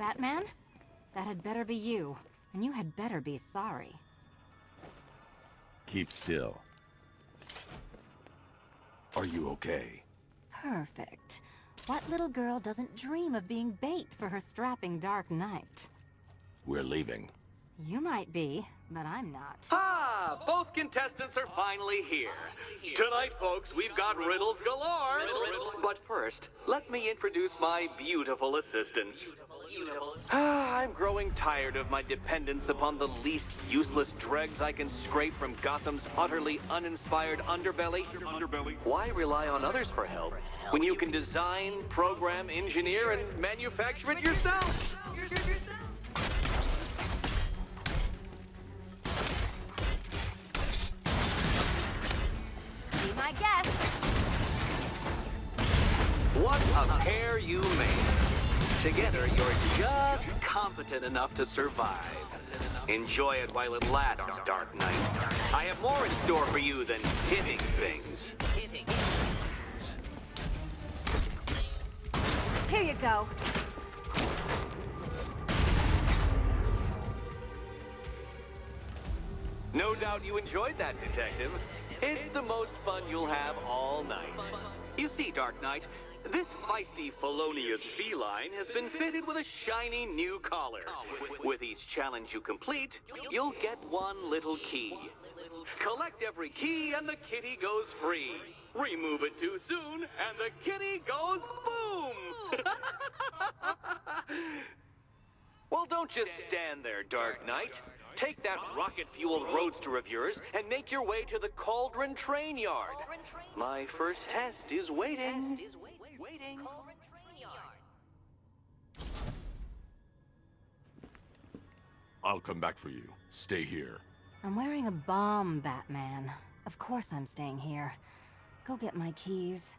Batman? That had better be you, and you had better be sorry. Keep still. Are you okay? Perfect. What little girl doesn't dream of being bait for her strapping Dark Knight? We're leaving. You might be, but I'm not. Ah, both contestants are finally here. Tonight, folks, we've got riddles galore. But first, let me introduce my beautiful assistants. I'm growing tired of my dependence upon the least useless dregs I can scrape from Gotham's utterly uninspired underbelly. Why rely on others for help when you can design, program, engineer, and manufacture it yourself? Be my guest. What a pair you made. Together, you're just competent enough to survive. Enjoy it while it lasts, Dark Knight. I have more in store for you than hitting things. Here you go. No doubt you enjoyed that, Detective. It's the most fun you'll have all night. You see, Dark Knight, this feisty, felonious feline has been fitted with a shiny new collar. With each challenge you complete, you'll get one little key. Collect every key and the kitty goes free. Remove it too soon and the kitty goes boom! Well, don't just stand there, Dark Knight. Take that rocket-fueled roadster of yours and make your way to the Cauldron Train Yard. My first test is waiting. I'll come back for you. Stay here. I'm wearing a bomb, Batman. Of course I'm staying here. Go get my keys.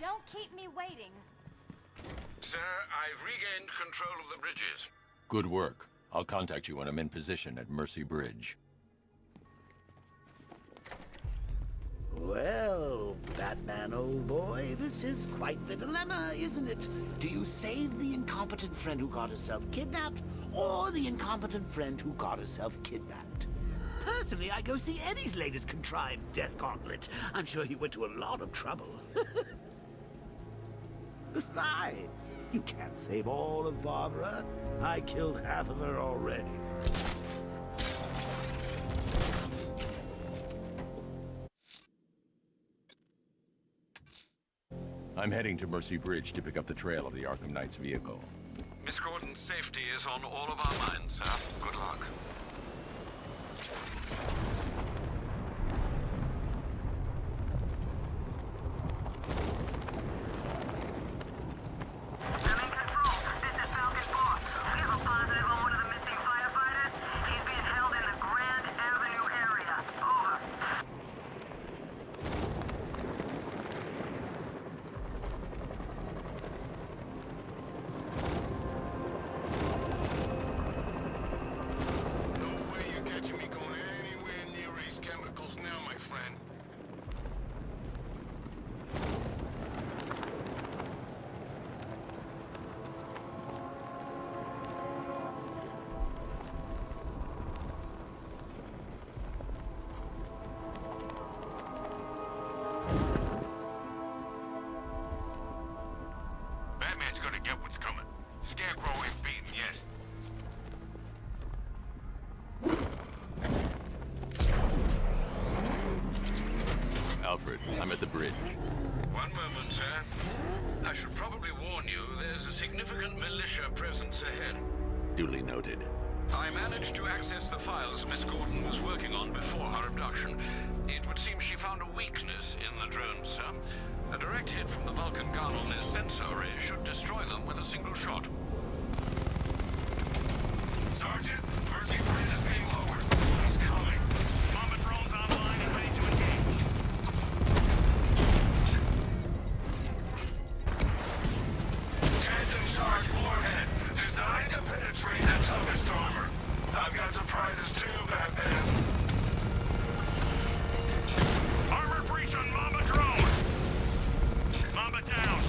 Don't keep me waiting. Sir, I've regained control of the bridges. Good work. I'll contact you when I'm in position at Mercy Bridge. Well, Batman, old boy, this is quite the dilemma, isn't it? Do you save the incompetent friend who got herself kidnapped, or the incompetent friend who got herself kidnapped? Personally, I go see Eddie's latest contrived death gauntlet. I'm sure he went to a lot of trouble. Besides, you can't save all of Barbara. I killed half of her already. I'm heading to Mercy Bridge to pick up the trail of the Arkham Knight's vehicle. Miss Gordon's safety is on all of our minds, sir. Good luck. Batman's gonna get what's coming. Scarecrow ain't beaten yet. Alfred, I'm at the bridge. One moment, sir. I should probably warn you, there's a significant militia presence ahead. Duly noted. I managed to access the files Miss Gordon was working on before her abduction. It would seem she found a weakness in the drones, sir. A direct hit from the Vulcan gun on their sensor array should destroy them with a single shot. Sergeant, Mercy Bridge is being lowered. He's coming. Bomber drones online and ready to engage. Tandem charge warhead. Designed trade the toughest armor. I've got surprises too, Batman. Armor breach on Mamba drone. Mamba down.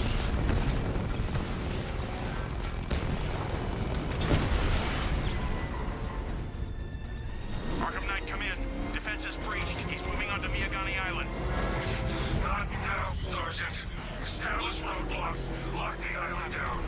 Arkham Knight, come in. Defense is breached. He's moving onto Miyagani Island. Not now, Sergeant. Establish roadblocks. Lock the island down.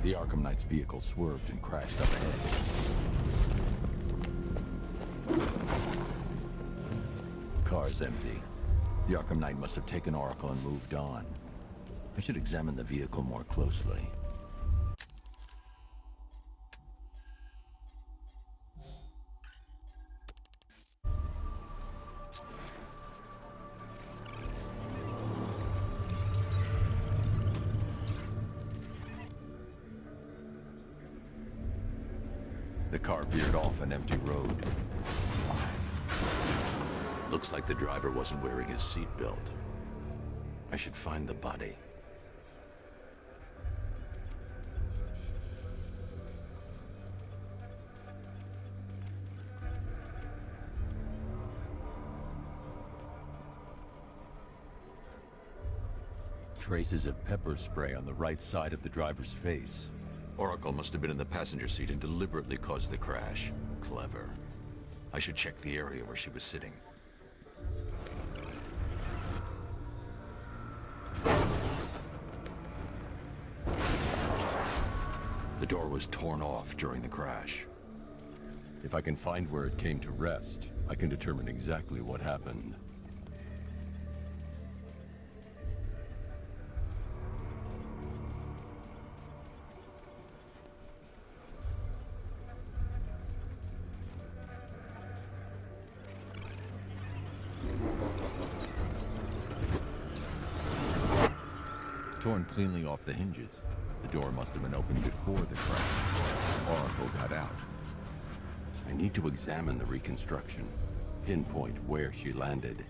The Arkham Knight's vehicle swerved and crashed up ahead. Car's empty. The Arkham Knight must have taken Oracle and moved on. I should examine the vehicle more closely. The car veered off an empty road. Looks like the driver wasn't wearing his seatbelt. I should find the body. Traces of pepper spray on the right side of the driver's face. Oracle must have been in the passenger seat and deliberately caused the crash. Clever. I should check the area where she was sitting. The door was torn off during the crash. If I can find where it came to rest, I can determine exactly what happened. Torn cleanly off the hinges. The door must have been opened before the crash. Oracle got out. I need to examine the reconstruction, pinpoint where she landed.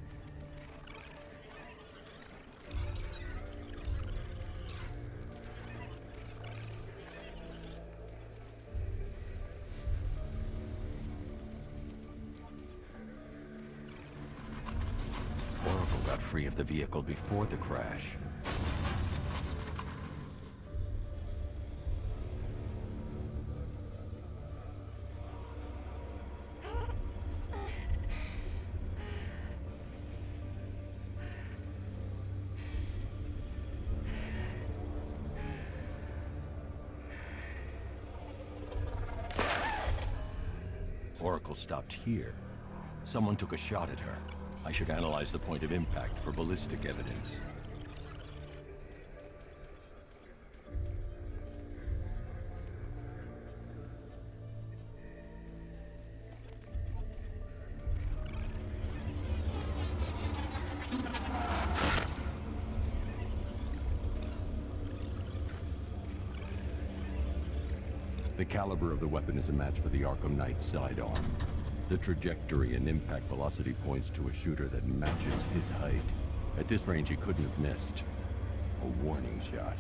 history of the vehicle before the crash. Oracle stopped here. Someone took a shot at her. I should analyze the point of impact for ballistic evidence. The caliber of the weapon is a match for the Arkham Knight's sidearm. The trajectory and impact velocity points to a shooter that matches his height. At this range, he couldn't have missed. A warning shot.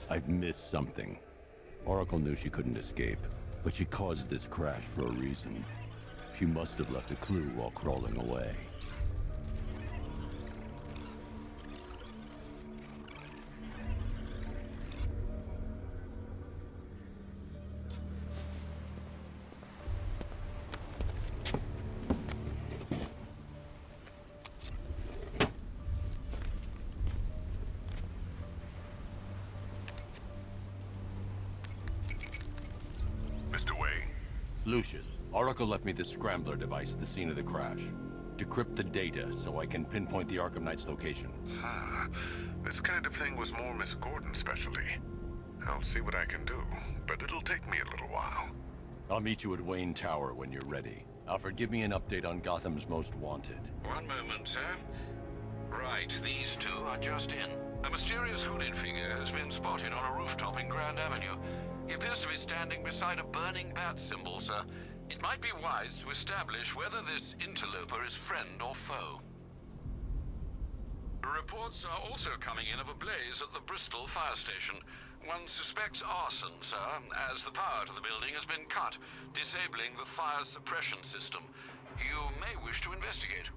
I've missed something. Oracle knew she couldn't escape, but she caused this crash for a reason. She must have left a clue while crawling away. Mr. Wayne. Lucius, Oracle left me the scrambler device at the scene of the crash. Decrypt the data so I can pinpoint the Arkham Knight's location. This kind of thing was more Miss Gordon's specialty. I'll see what I can do, but it'll take me a little while. I'll meet you at Wayne Tower when you're ready. Alfred, give me an update on Gotham's Most Wanted. One moment, sir. Right, these two are just in. A mysterious hooded figure has been spotted on a rooftop in Grand Avenue. He appears to be standing beside a burning bat symbol, sir. It might be wise to establish whether this interloper is friend or foe. Reports are also coming in of a blaze at the Bristol fire station. One suspects arson, sir, as the power to the building has been cut, disabling the fire suppression system. You may wish to investigate.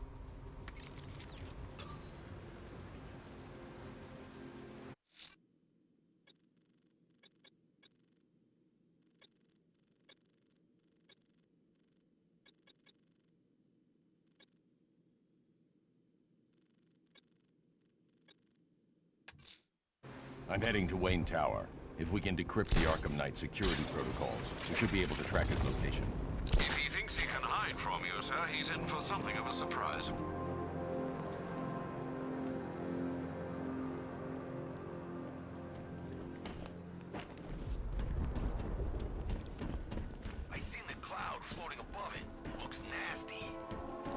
I'm heading to Wayne Tower. If we can decrypt the Arkham Knight security protocols, we should be able to track his location. If he thinks he can hide from you, sir, he's in for something of a surprise. I seen the cloud floating above it. Looks nasty.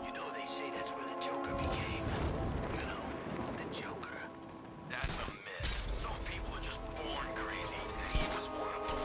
You know, they say that's where the Joker became. You know, the Joker. That's a myth. Some people are just born crazy, and he was one of them.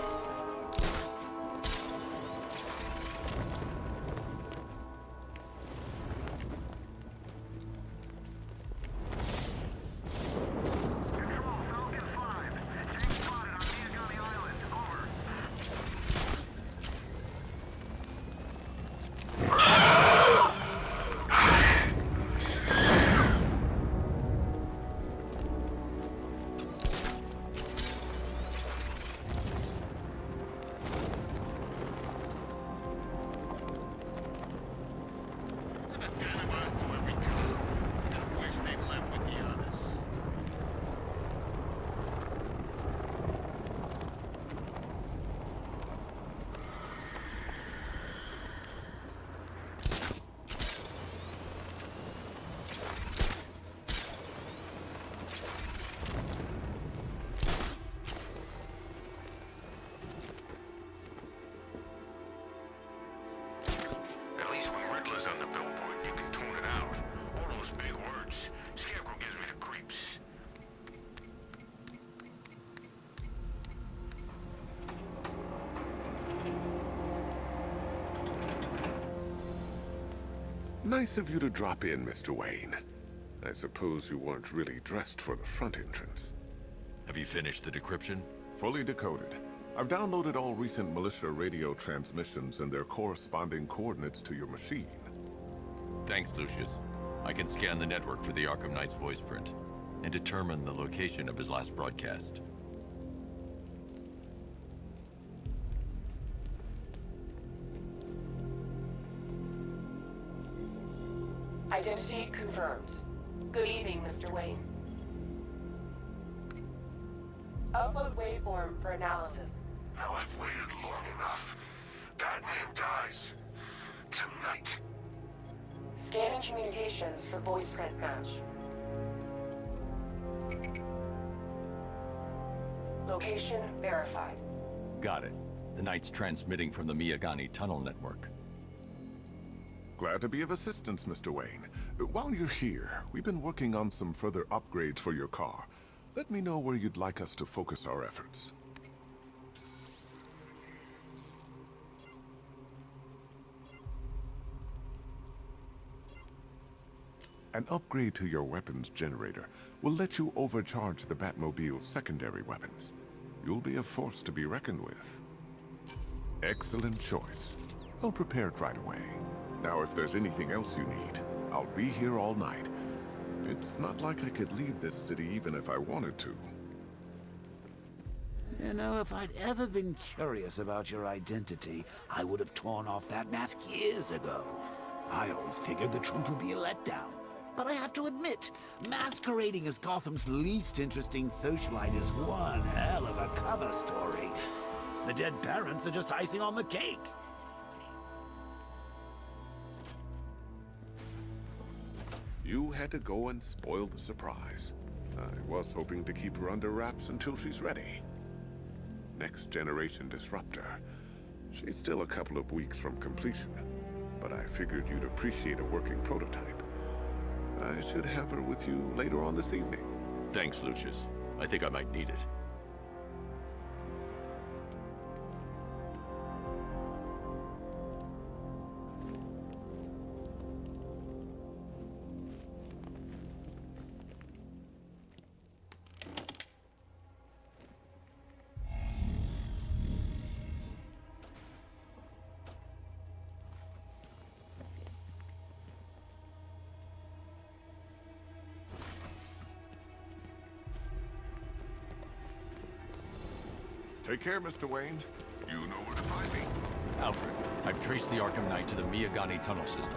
Nice of you to drop in, Mr. Wayne. I suppose you weren't really dressed for the front entrance. Have you finished the decryption? Fully decoded. I've downloaded all recent militia radio transmissions and their corresponding coordinates to your machine. Thanks, Lucius. I can scan the network for the Arkham Knight's voice print and determine the location of his last broadcast. Identity confirmed. Good evening, Mr. Wayne. Upload waveform for analysis. Now I've waited long enough. Batman dies. Tonight. Scanning communications for voice print match. Location verified. Got it. The Knight's transmitting from the Miyagani tunnel network. Glad to be of assistance, Mr. Wayne. While you're here, we've been working on some further upgrades for your car. Let me know where you'd like us to focus our efforts. An upgrade to your weapons generator will let you overcharge the Batmobile's secondary weapons. You'll be a force to be reckoned with. Excellent choice. I'll prepare it right away. Now, if there's anything else you need, I'll be here all night. It's not like I could leave this city even if I wanted to. You know, if I'd ever been curious about your identity, I would have torn off that mask years ago. I always figured the truth would be a letdown. But I have to admit, masquerading as Gotham's least interesting socialite is one hell of a cover story. The dead parents are just icing on the cake. You had to go and spoil the surprise. I was hoping to keep her under wraps until she's ready. Next generation disruptor. She's still a couple of weeks from completion, but I figured you'd appreciate a working prototype. I should have her with you later on this evening. Thanks, Lucius. I think I might need it. Take care, Mr. Wayne. You know where to find me. Alfred, I've traced the Arkham Knight to the Miyagani tunnel system.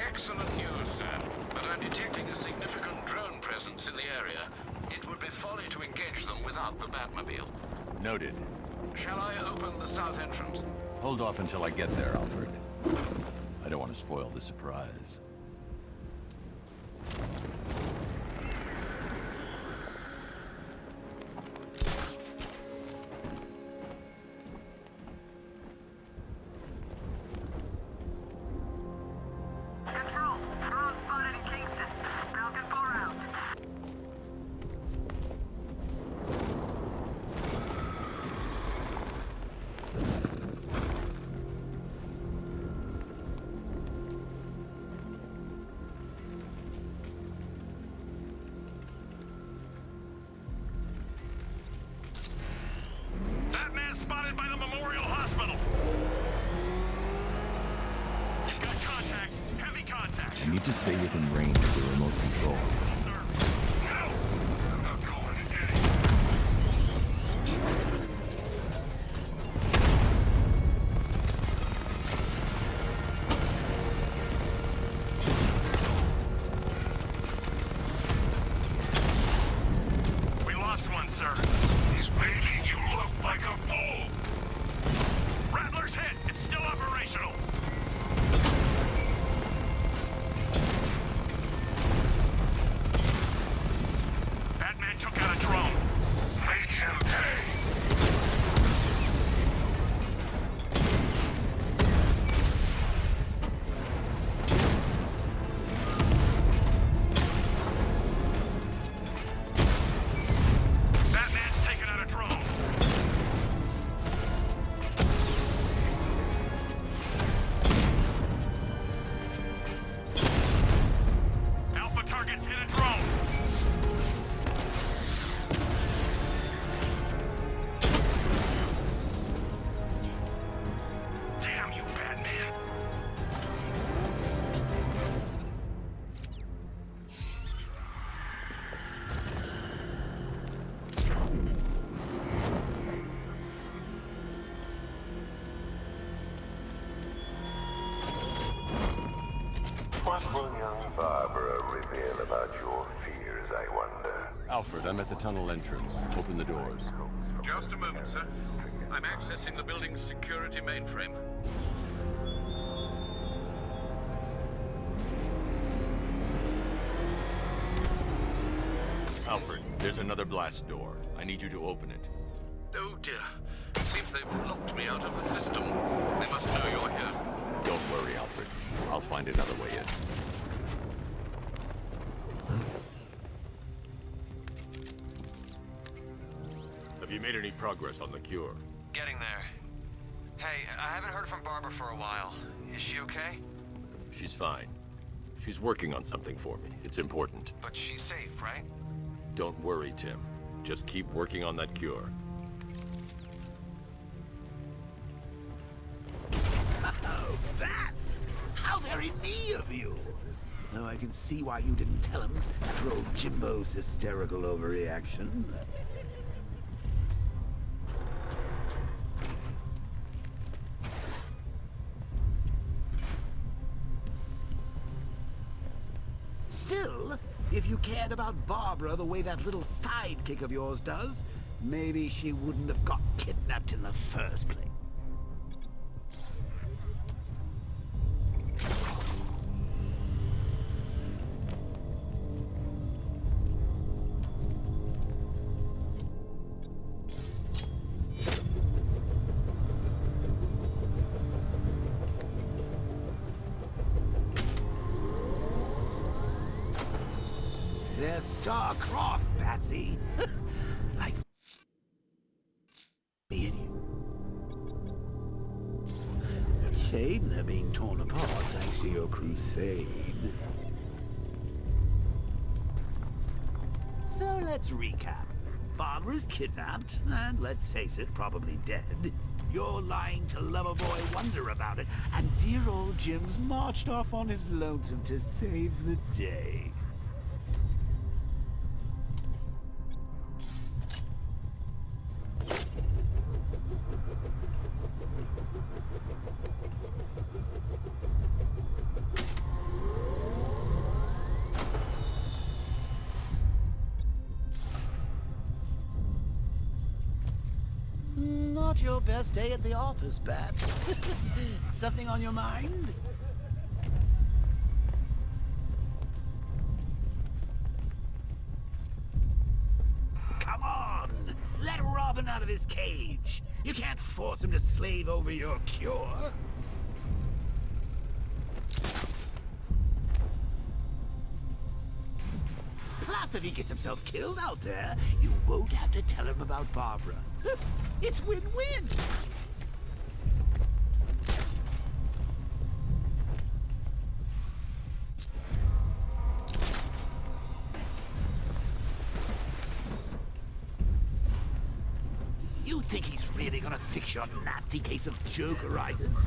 Excellent news, sir. But I'm detecting a significant drone presence in the area. It would be folly to engage them without the Batmobile. Noted. Shall I open the south entrance? Hold off until I get there, Alfred. I don't want to spoil the surprise. Spotted by the Memorial Hospital. You've got contact. Heavy contact. I need to stay within range of the remote control. No! I'm not going We lost one, sir. He's making you look like a fool! Rattler's hit. It's still operational. Alfred, I'm at the tunnel entrance. Open the doors. Just a moment, sir. I'm accessing the building's security mainframe. Alfred, there's another blast door. I need you to open it. Oh dear. Seems they've locked me out of the system. They must know you're here. Don't worry, Alfred. I'll find another way in. Have you made any progress on the cure? Getting there. Hey, I haven't heard from Barbara for a while. Is she okay? She's fine. She's working on something for me. It's important. But she's safe, right? Don't worry, Tim. Just keep working on that cure. Oh, Bats! How very me of you! Though I can see why you didn't tell him after old Jimbo's hysterical overreaction. Still, if you cared about Barbara the way that little sidekick of yours does, maybe she wouldn't have got kidnapped in the first place. They're star-crossed, Patsy. Like me and you. Shame they're being torn apart thanks to your crusade. So let's recap. Barbara's kidnapped, and let's face it, probably dead. You're lying to Loverboy Wonder about it, and dear old Jim's marched off on his lonesome to save the day. Not your best day at the office, Bat. Something on your mind? Come on! Let Robin out of his cage! You can't force him to slave over your cure! Plus, if he gets himself killed out there, you won't have to tell him about Barbara. It's win-win! You think he's really gonna fix your nasty case of Jokeritis?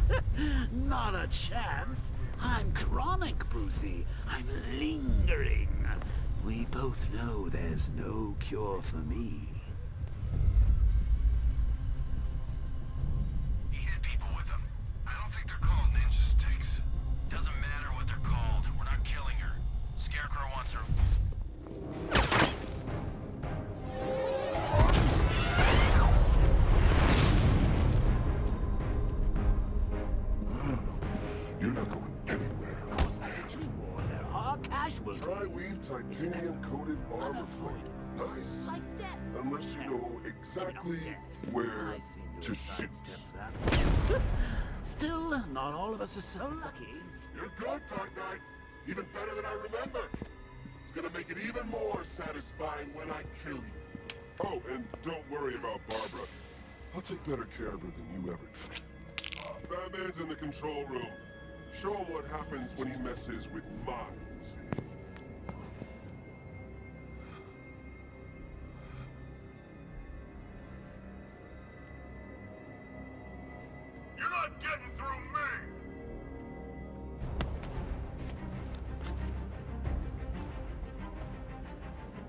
Not a chance. I'm chronic, Brucey. I'm lingering. We both know there's no cure for me. He hit people with them. I don't think they're called ninja sticks. Doesn't matter what they're called. We're not killing her. Scarecrow wants her. No. You're not going anywhere. Anymore, there are casualties. Tri-weave titanium-coated armor plate. Nice. Like death. Unless you know exactly where I seem to have shoot. sidestepped that. Still, not all of us are so lucky. You're good, Dark Knight. Even better than I remember. It's gonna make it even more satisfying when I kill you. Oh, and don't worry about Barbara. I'll take better care of her than you ever did. Batman's in the control room. Show him what happens when he messes with minds. You're not getting through me!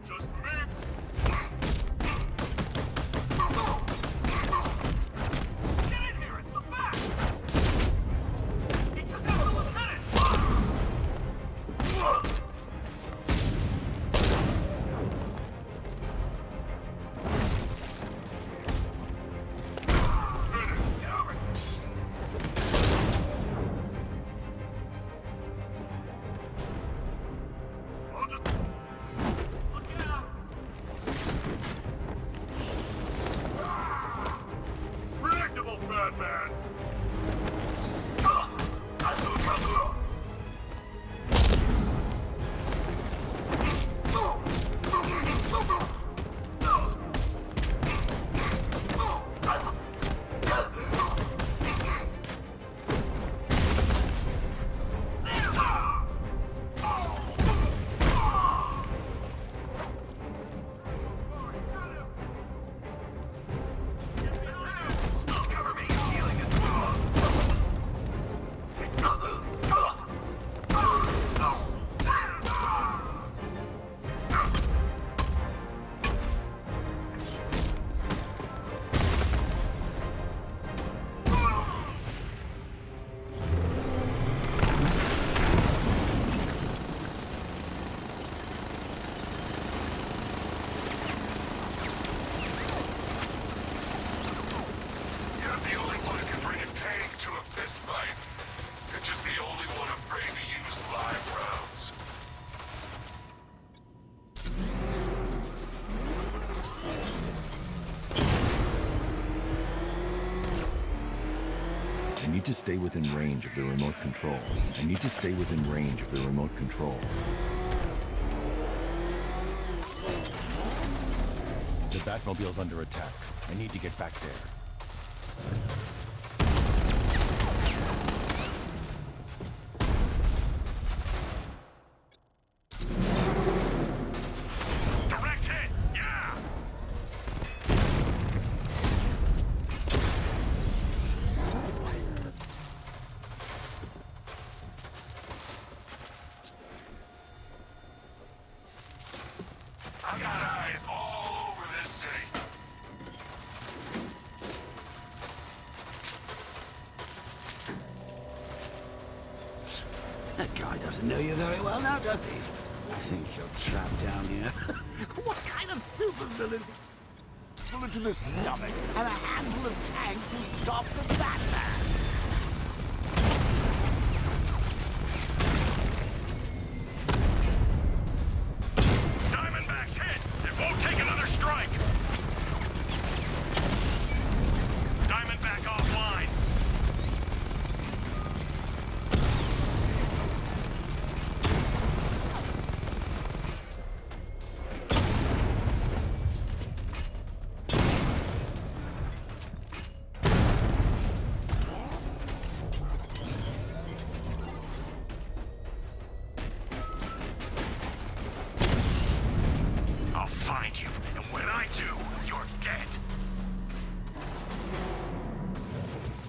Just me? Get in here! It's the back! He took out the lieutenant! Predictable, Batman! I need to stay within range of the remote control. I need to stay within range of the remote control. The Batmobile's under attack. I need to get back there. I got eyes all over this city. That guy doesn't know you very well now, does he? I think you're trapped down here. What kind of supervillain? Bullet to the stomach and a handful of tanks will stop the Batman. Diamondback's hit. It won't take another strike. Diamondback offline. Find you, and when I do, you're dead.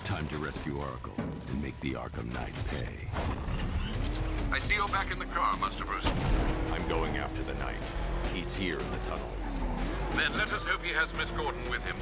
Time to rescue Oracle and make the Arkham Knight pay. I see you're back in the car, Master Bruce. I'm going after the Knight. He's here in the tunnel. Then let us hope he has Miss Gordon with him.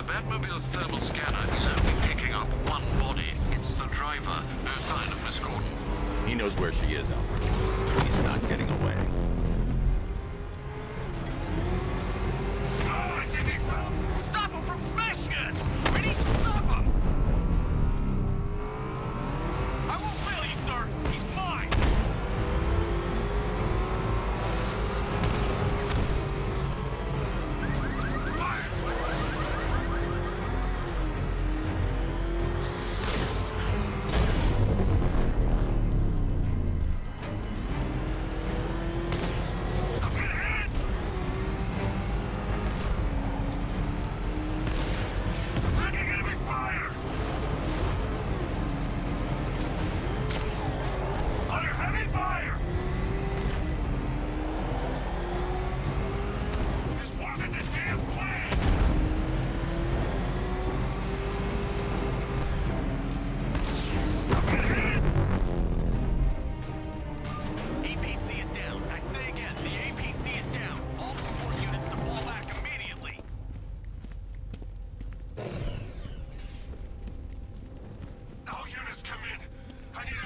Batmobile's thermal scanner is only picking up one body. It's the driver. No sign of Miss Gordon. He knows where she is, Alfred. He's not getting away. Stop him from smashing us! We need to stop him! I won't fail you, sir! He's mine!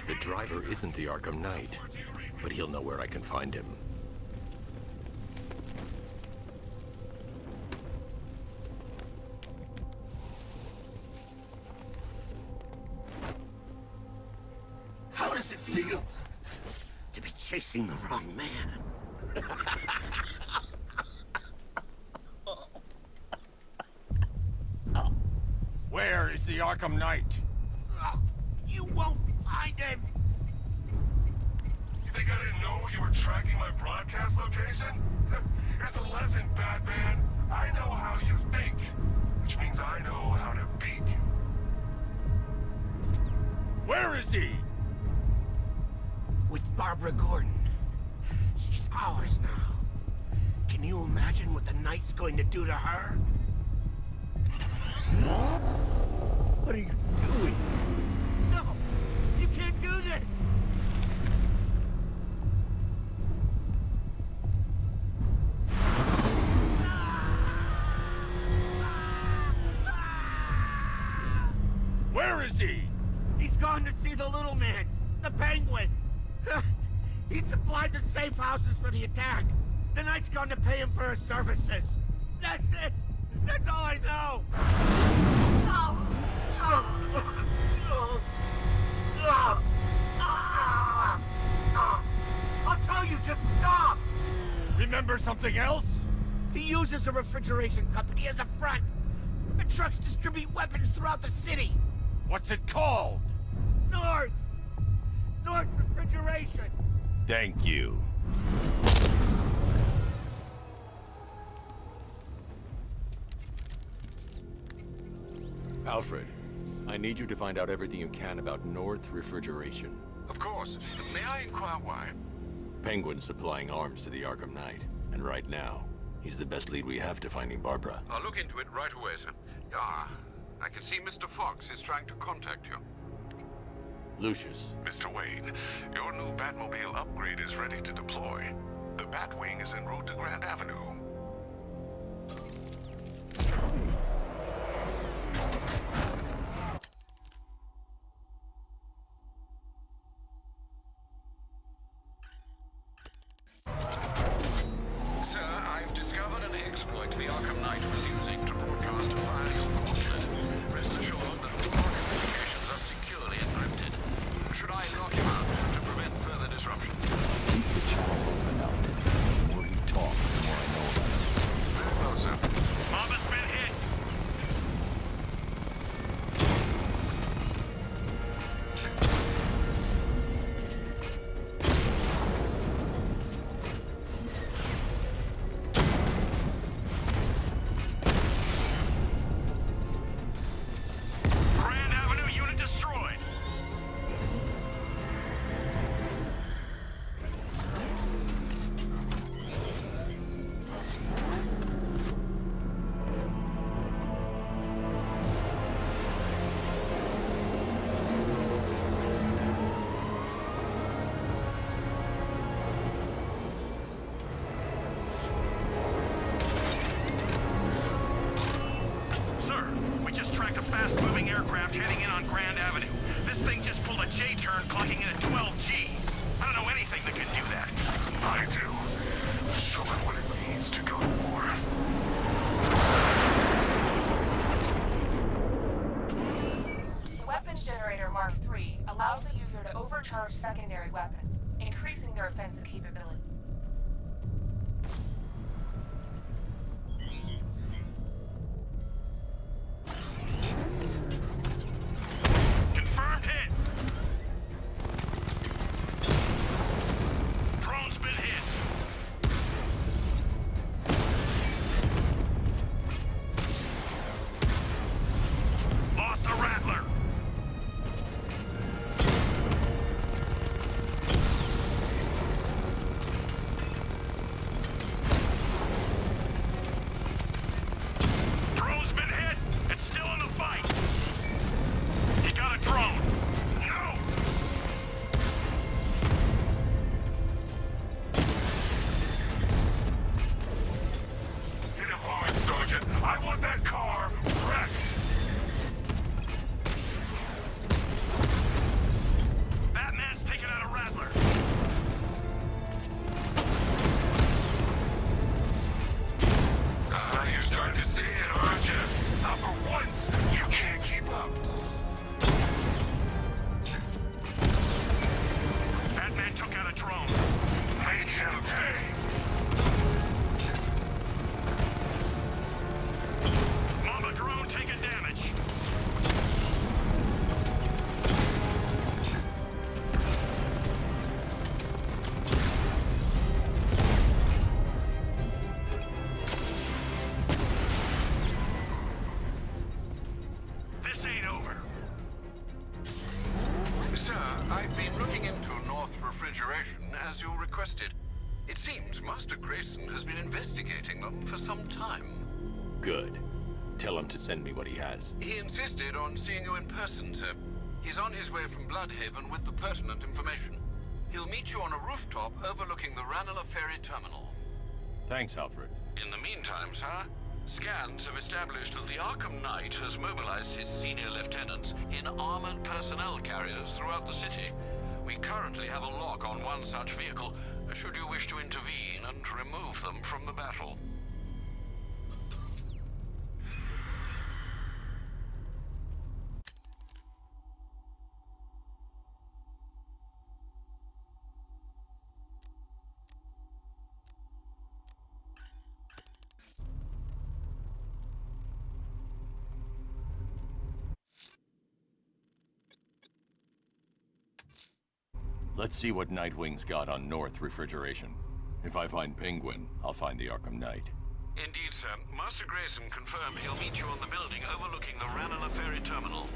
The driver isn't the Arkham Knight, but he'll know where I can find him. How does it feel to be chasing the wrong man? Where is the Arkham Knight? You won't find him! You think I didn't know you were tracking my broadcast location? Here's a lesson, Batman. I know how you think, which means I know how to beat you. Where is he? With Barbara Gordon. She's ours now. Can you imagine what the Knight's going to do to her? What are you doing? No! You can't do this! Where is he? He's gone to see the little man, the Penguin. He supplied the safe houses for the attack. The Knight's gone to pay him for his services. That's it. That's all I know. I'll tell you, just stop. Remember something else? He uses a refrigeration company as a front. The trucks distribute weapons throughout the city. What's it called? North Refrigeration. Thank you. Alfred, I need you to find out everything you can about North Refrigeration. Of course. May I inquire why? Penguin's supplying arms to the Arkham Knight, and right now, he's the best lead we have to finding Barbara. I'll look into it right away, sir. Ah, I can see Mr. Fox is trying to contact you. Lucius, Mr. Wayne, your new Batmobile upgrade is ready to deploy. The Batwing is en route to Grand Avenue. Sir, I've discovered an exploit the Arkham Knight was using to broadcast via your portrait. Rest assured that all our communications are securely encrypted. Should I lock him out to prevent further disruption? keep the channel open, Alfred. The more you talk, the more I know about it. Very well, sir. Bomb has been hit! Grand Avenue unit destroyed! Sir, we just tracked a fast-moving aircraft heading in on Grand Avenue. This thing just pulled a J-turn, clocking in at 12 Gs. I don't know anything that can do that. I do. Show it what it means to go to war. The weapons generator Mark III allows the user to overcharge secondary weapons, increasing their offensive capability. Confirmed hit! Drone's been hit! Lost the Rattler! I've been looking into North Refrigeration as you requested. It seems Master Grayson has been investigating them for some time. Good. Tell him to send me what he has. He insisted on seeing you in person, sir. He's on his way from Bloodhaven with the pertinent information. He'll meet you on a rooftop overlooking the Ranelagh Ferry Terminal. Thanks, Alfred. In the meantime, sir, scans have established that the Arkham Knight has mobilized his senior lieutenants in armored personnel carriers throughout the city. We currently have a lock on one such vehicle, should you wish to intervene and remove them from the battle. Let's see what Nightwing's got on North Refrigeration. If I find Penguin, I'll find the Arkham Knight. Indeed, sir. Master Grayson confirmed he'll meet you on the building overlooking the Ranelagh Ferry Terminal.